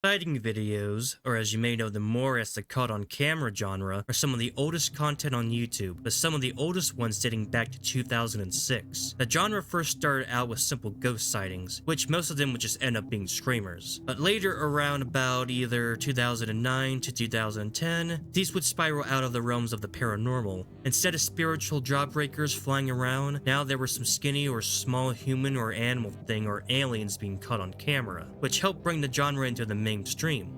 Sighting videos, or as you may know them more as the caught on camera genre, are some of the oldest content on YouTube, with some of the oldest ones dating back to 2006. The genre first started out with simple ghost sightings, which most of them would just end up being screamers. But later, around about either 2009 to 2010, these would spiral out of the realms of the paranormal. Instead of spiritual jawbreakers flying around, now there were some skinny or small human or animal thing or aliens being caught on camera, which helped bring the genre into the mainstream.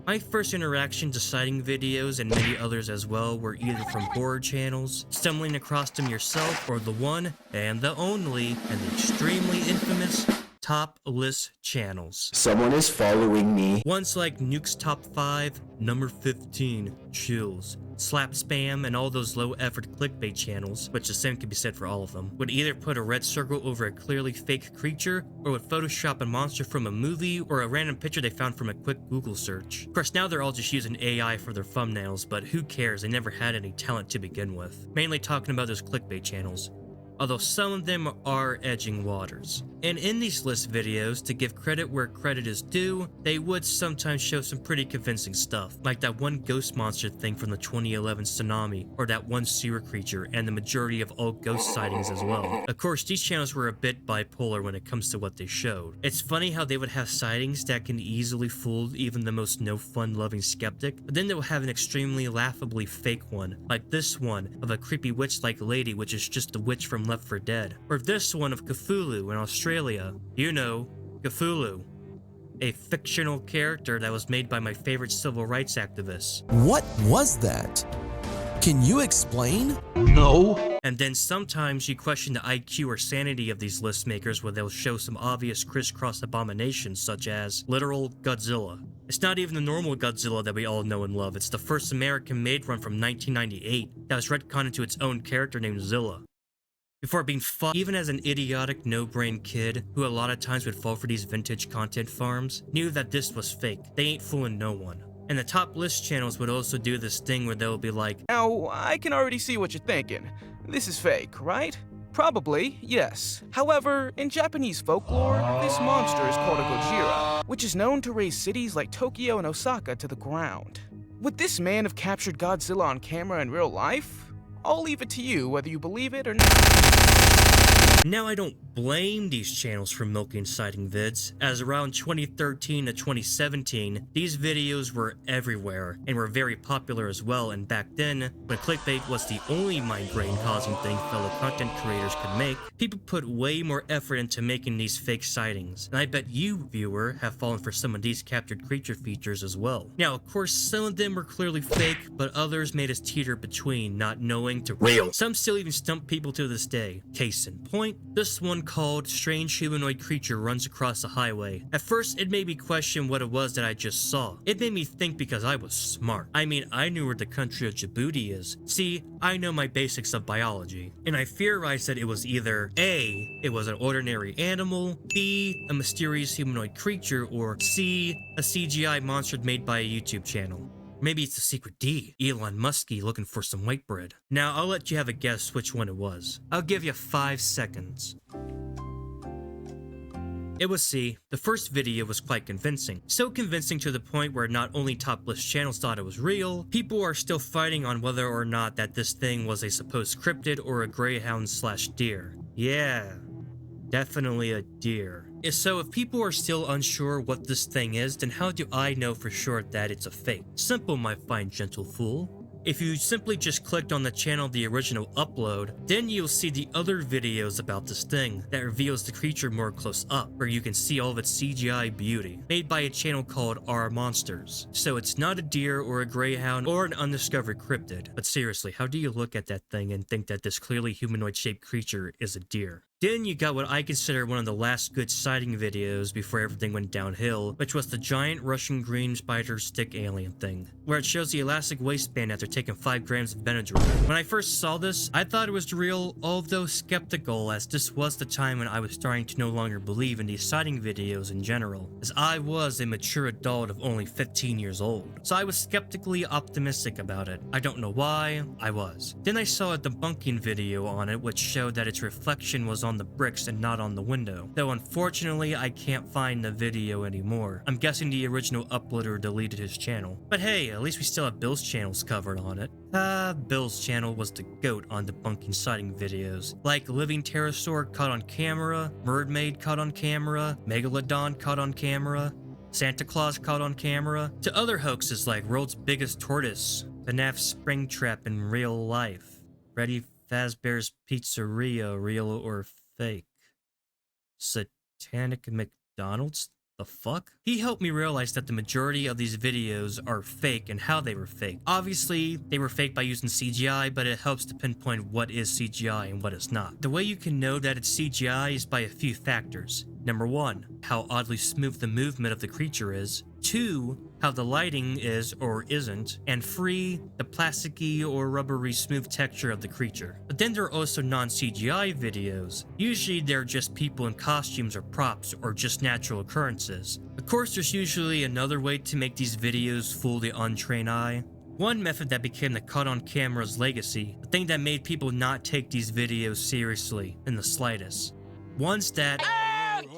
My first interaction to sighting videos, and many others as well, were either from horror channels, stumbling across them yourself, or the one and the only and the extremely infamous top list channels. Someone is following me. Ones like Nuke's Top 5, Number 15, Chills, Slap Spam, and all those low-effort clickbait channels, which the same can be said for all of them, would either put a red circle over a clearly fake creature, or would Photoshop a monster from a movie, or a random picture they found from a quick Google search. Of course, now they're all just using AI for their thumbnails, but who cares, they never had any talent to begin with. Mainly talking about those clickbait channels, although some of them are edging waters. And in these list videos, to give credit where credit is due, they would sometimes show some pretty convincing stuff, like that one ghost monster thing from the 2011 tsunami, or that one sewer creature, and the majority of all ghost sightings as well. Of course, these channels were a bit bipolar when it comes to what they showed. It's funny how they would have sightings that can easily fool even the most no-fun-loving skeptic, but then they'll have an extremely laughably fake one, like this one of a creepy witch-like lady which is just the witch from Left 4 Dead, or this one of Cthulhu in Australia. You know, Cthulhu, a fictional character that was made by my favorite civil rights activists. What was that? Can you explain? No. And then sometimes you question the IQ or sanity of these list makers where they'll show some obvious crisscross abominations such as literal Godzilla. It's not even the normal Godzilla that we all know and love, it's the first American-made one from 1998 that was retconned into its own character named Zilla. Before being fucked, even as an idiotic, no-brain kid, who a lot of times would fall for these vintage content farms, knew that this was fake. They ain't fooling no one. And the top list channels would also do this thing where they'll be like, Now, I can already see what you're thinking. This is fake, right? Probably, yes. However, in Japanese folklore, this monster is called a Gojira, which is known to raze cities like Tokyo and Osaka to the ground. Would this man have captured Godzilla on camera in real life? I'll leave it to you whether you believe it or not. Now I don't blame these channels for milking sighting vids, as around 2013 to 2017, these videos were everywhere and were very popular as well, and back then, when clickbait was the only migraine-causing thing fellow content creators could make, people put way more effort into making these fake sightings, and I bet you, viewer, have fallen for some of these captured creature features as well. Now, of course, some of them were clearly fake, but others made us teeter between not knowing to real. Some still even stump people to this day. Case in point, this one called Strange Humanoid Creature Runs Across the Highway. At first, it made me question what it was that I just saw. It made me think because I was smart. I mean, I knew where the country of Djibouti is. See, I know my basics of biology. And I theorized that it was either A, it was an ordinary animal, B, a mysterious humanoid creature, or C, a CGI monster made by a YouTube channel. Maybe it's the secret D, Elon Muskie looking for some white bread. Now, I'll let you have a guess which one it was. I'll give you 5 seconds. It was C. The first video was quite convincing. So convincing to the point where not only top list channels thought it was real, people are still fighting on whether or not that this thing was a supposed cryptid or a greyhound/deer. Yeah, definitely a deer. So if people are still unsure what this thing is, then how do I know for sure that it's a fake? Simple, my fine gentle fool. If you simply just clicked on the channel of the original upload, then you'll see the other videos about this thing that reveals the creature more close up, where you can see all of its CGI beauty, made by a channel called R Monsters. So it's not a deer or a greyhound or an undiscovered cryptid. But seriously, how do you look at that thing and think that this clearly humanoid-shaped creature is a deer? Then you got what I consider one of the last good sighting videos before everything went downhill, which was the giant Russian green spider stick alien thing, where it shows the elastic waistband after taking 5 grams of Benadryl. When I first saw this, I thought it was real, although skeptical, as this was the time when I was starting to no longer believe in these sighting videos in general, as I was a mature adult of only 15 years old. So I was skeptically optimistic about it. I don't know why, I was. Then I saw a debunking video on it which showed that its reflection was on the bricks and not on the window, though unfortunately I can't find the video anymore. I'm guessing the original uploader deleted his channel. But hey, at least we still have Bill's channels covered on it. Bill's channel was the GOAT on debunking sighting videos, like living pterosaur caught on camera, mermaid caught on camera, megalodon caught on camera, Santa Claus caught on camera, to other hoaxes like world's biggest tortoise, FNAF Springtrap in real life, Freddy Fazbear's Pizzeria, real or fake, Satanic McDonald's? The fuck? He helped me realize that the majority of these videos are fake and how they were fake. Obviously, they were fake by using CGI, but it helps to pinpoint what is CGI and what is not. The way you can know that it's CGI is by a few factors. Number 1, how oddly smooth the movement of the creature is. 2, how the lighting is or isn't. And 3, the plasticky or rubbery smooth texture of the creature. But then there are also non-CGI videos. Usually they're just people in costumes or props or just natural occurrences. Of course, there's usually another way to make these videos fool the untrained eye. One method that became the caught on camera's legacy, the thing that made people not take these videos seriously in the slightest. Ones that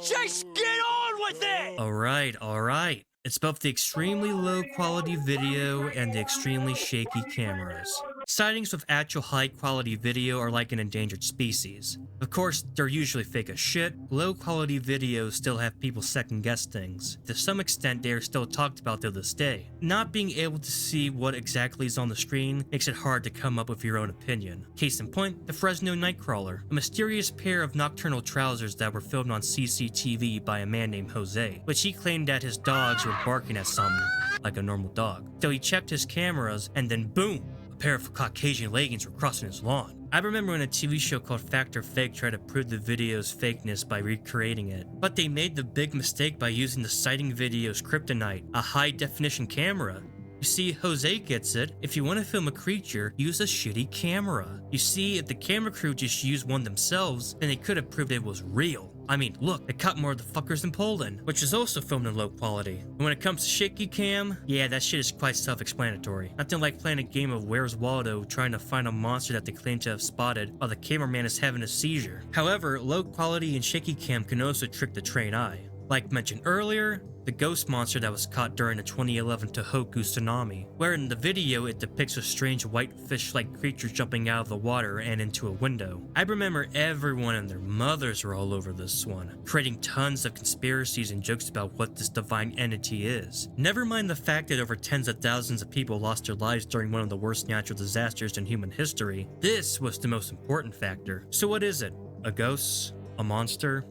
just get on with it! Alright. It's both the extremely low quality video and the extremely shaky cameras. Sightings with actual high quality video are like an endangered species. Of course, they're usually fake as shit. Low quality videos still have people second guess things. To some extent, they are still talked about to this day. Not being able to see what exactly is on the screen makes it hard to come up with your own opinion. Case in point, the Fresno Nightcrawler, a mysterious pair of nocturnal trousers that were filmed on CCTV by a man named Jose, which he claimed that his dogs were barking at something, like a normal dog. So he checked his cameras, and then boom! A pair of Caucasian leggings were crossing his lawn. I remember when a TV show called Fact or Fake tried to prove the video's fakeness by recreating it, but they made the big mistake by using the sighting video's kryptonite, a high-definition camera. You see, Jose gets it. If you want to film a creature, use a shitty camera. You see, if the camera crew just used one themselves, then they could have proved it was real. I mean, look, they caught more of the fuckers in Poland, which is also filmed in low quality. And when it comes to shaky cam, yeah, that shit is quite self-explanatory. Nothing like playing a game of Where's Waldo trying to find a monster that they claim to have spotted while the cameraman is having a seizure. However, low quality and shaky cam can also trick the trained eye. Like mentioned earlier, the ghost monster that was caught during the 2011 Tohoku tsunami, where in the video it depicts a strange white fish-like creature jumping out of the water and into a window. I remember everyone and their mothers were all over this one, creating tons of conspiracies and jokes about what this divine entity is. Never mind the fact that over tens of thousands of people lost their lives during one of the worst natural disasters in human history. This was the most important factor. So what is it? A ghost? A monster?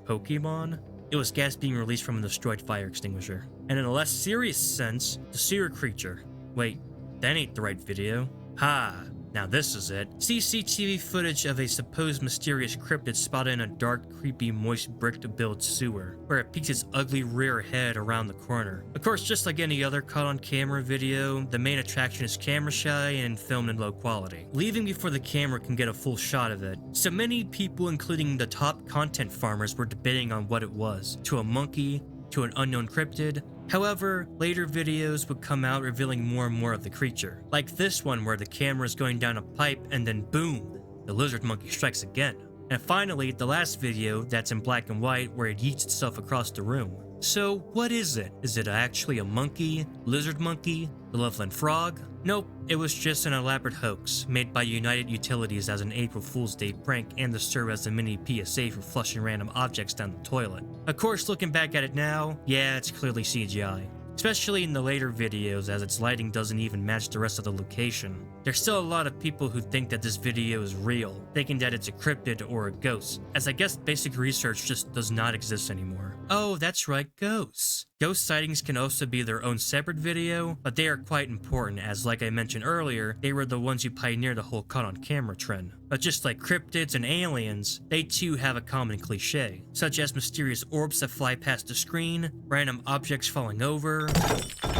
Pokemon? It was gas being released from a destroyed fire extinguisher. And in a less serious sense, the sewer creature. Wait, that ain't the right video. Ha! Now this is it. CCTV footage of a supposed mysterious cryptid spotted in a dark, creepy, moist brick-built sewer, where it peeks its ugly rear head around the corner. Of course, just like any other caught-on-camera video, the main attraction is camera shy and filmed in low quality, leaving before the camera can get a full shot of it. So many people, including the top content farmers, were debating on what it was. To a monkey, to an unknown cryptid. However, later videos would come out revealing more and more of the creature. Like this one where the camera is going down a pipe and then boom, the lizard monkey strikes again. And finally, the last video that's in black and white where it yeets itself across the room. So what is it? Is it actually a monkey? Lizard monkey? The Loveland Frog? Nope, it was just an elaborate hoax made by United Utilities as an April Fool's Day prank and to serve as a mini PSA for flushing random objects down the toilet. Of course, looking back at it now, yeah, it's clearly CGI. Especially in the later videos as its lighting doesn't even match the rest of the location. There's still a lot of people who think that this video is real, thinking that it's a cryptid or a ghost, as I guess basic research just does not exist anymore. Oh, that's right, ghosts. Ghost sightings can also be their own separate video, but they are quite important as, like I mentioned earlier, they were the ones who pioneered the whole caught-on-camera trend. But just like cryptids and aliens, they too have a common cliche, such as mysterious orbs that fly past the screen, random objects falling over,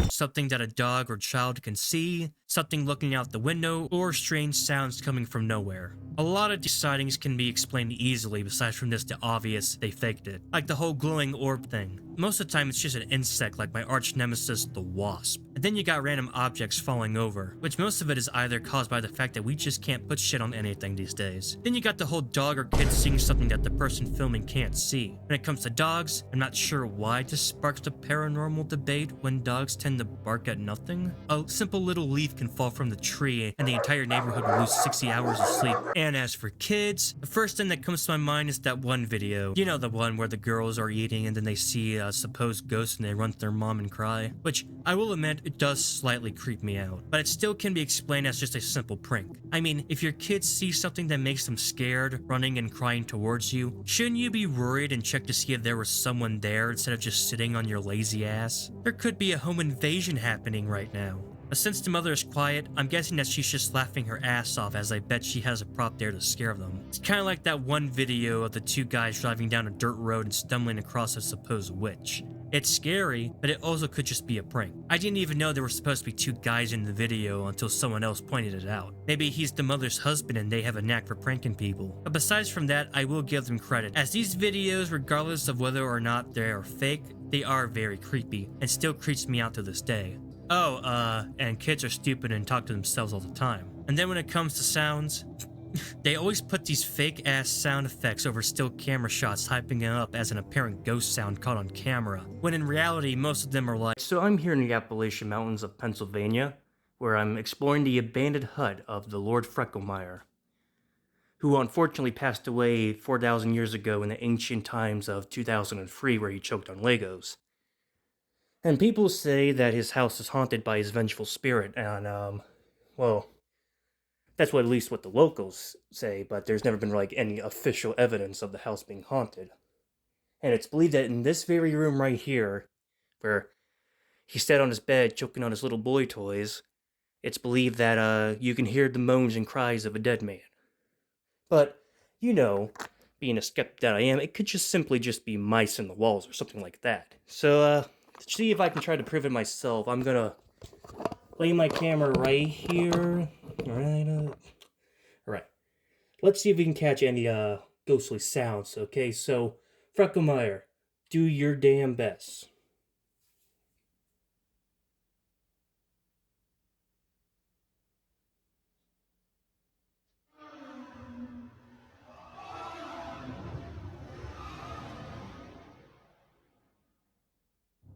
something that a dog or child can see, something looking out the window, or strange sounds coming from nowhere. A lot of these sightings can be explained easily besides from this the obvious they faked it, like the whole glowing orb thing. most of the time it's just an insect like my arch nemesis, the wasp. And then you got random objects falling over, which most of it is either caused by the fact that we just can't put shit on anything these days. Then you got the whole dog or kid seeing something that the person filming can't see. When it comes to dogs, I'm not sure why this sparks the paranormal debate when dogs tend to bark at nothing. A simple little leaf can fall from the tree and the entire neighborhood will lose 60 hours of sleep. And as for kids, the first thing that comes to my mind is that one video. You know, the one where the girls are eating and then they see a supposed ghost and they run to their mom and cry. Which, I will admit, it does slightly creep me out. But it still can be explained as just a simple prank. I mean, if your kids see something that makes them scared, running and crying towards you, shouldn't you be worried and check to see if there was someone there instead of just sitting on your lazy ass? There could be a home invasion happening right now. But since the mother is quiet, I'm guessing that she's just laughing her ass off, as I bet she has a prop there to scare them. It's kinda like that one video of the two guys driving down a dirt road and stumbling across a supposed witch. It's scary, but it also could just be a prank. I didn't even know there were supposed to be two guys in the video until someone else pointed it out. Maybe he's the mother's husband and they have a knack for pranking people. But besides from that, I will give them credit, as these videos, regardless of whether or not they are fake, they are very creepy, and still creeps me out to this day. Oh, and kids are stupid and talk to themselves all the time. And then when it comes to sounds, they always put these fake ass sound effects over still camera shots, hyping it up as an apparent ghost sound caught on camera, when in reality most of them are like, so I'm here in the Appalachian Mountains of Pennsylvania, where I'm exploring the abandoned hut of the Lord Frecklemeyer, who unfortunately passed away 4,000 years ago in the ancient times of 2003 where he choked on Legos. And people say that his house is haunted by his vengeful spirit, and, well, that's at least what the locals say, but there's never been, like, any official evidence of the house being haunted. And it's believed that in this very room right here, where he sat on his bed choking on his little boy toys, it's believed that, you can hear the moans and cries of a dead man. But, you know, being a skeptic that I am, it could just simply just be mice in the walls or something like that. So, to see if I can try to prove it myself, I'm gonna lay my camera right here. Alright. Let's see if we can catch any, ghostly sounds, okay? So, Frecklemeyer, do your damn best.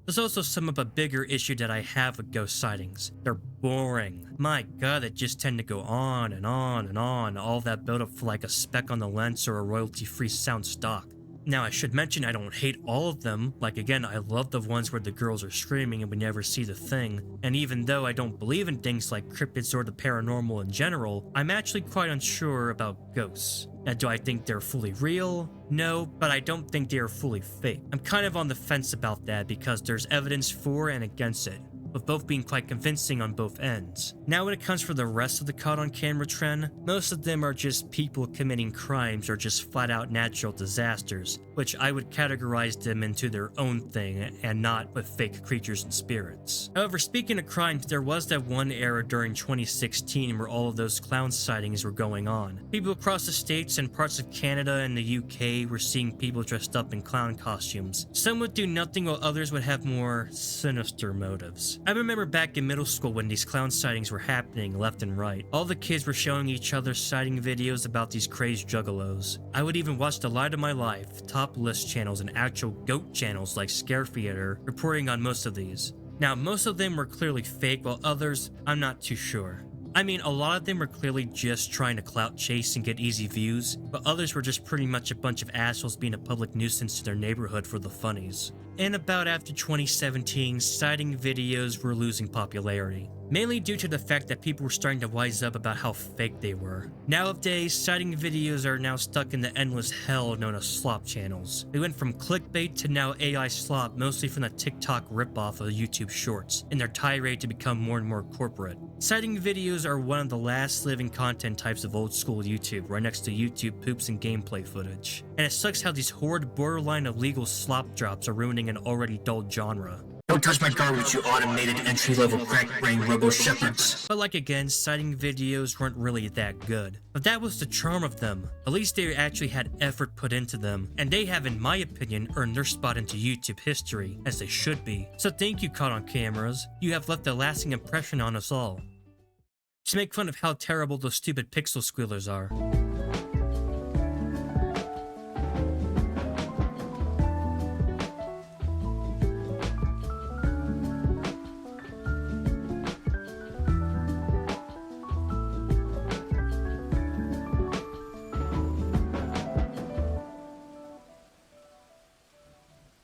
There's also some of a bigger issue that I have with ghost sightings. They're boring. My god, they just tend to go on and on and on, all that build up for like a speck on the lens or a royalty-free sound stock. Now, I should mention I don't hate all of them. Like, again, I love the ones where the girls are screaming and we never see the thing. And even though I don't believe in things like cryptids or the paranormal in general, I'm actually quite unsure about ghosts. Now, do I think they're fully real? No, but I don't think they are fully fake. I'm kind of on the fence about that because there's evidence for and against it, with both being quite convincing on both ends. Now when it comes for the rest of the caught on camera trend, most of them are just people committing crimes or just flat out natural disasters, which I would categorize them into their own thing and not with fake creatures and spirits. However, speaking of crimes, there was that one era during 2016 where all of those clown sightings were going on. People across the states and parts of Canada and the UK were seeing people dressed up in clown costumes. Some would do nothing while others would have more sinister motives. I remember back in middle school when these clown sightings were happening left and right. All the kids were showing each other sighting videos about these crazed juggalos. I would even watch the light of my life, top list channels, and actual goat channels like Scare Theater reporting on most of these. Now, most of them were clearly fake, while others, I'm not too sure. I mean, a lot of them were clearly just trying to clout chase and get easy views, but others were just pretty much a bunch of assholes being a public nuisance to their neighborhood for the funnies. And about after 2017, sighting videos were losing popularity, mainly due to the fact that people were starting to wise up about how fake they were. Nowadays, sighting videos are now stuck in the endless hell known as slop channels. They went from clickbait to now AI slop, mostly from the TikTok ripoff of YouTube Shorts, in their tirade to become more and more corporate. Sighting videos are one of the last living content types of old school YouTube, right next to YouTube poops and gameplay footage. And it sucks how these horrid borderline illegal slop drops are ruining an already dull genre. Don't touch my garbage, you automated entry-level crack-brain robo-shepherds. But like again, citing videos weren't really that good. But that was the charm of them. At least they actually had effort put into them, and they have, in my opinion, earned their spot into YouTube history, as they should be. So thank you, Caught on Cameras. You have left a lasting impression on us all. Just make fun of how terrible those stupid pixel squealers are.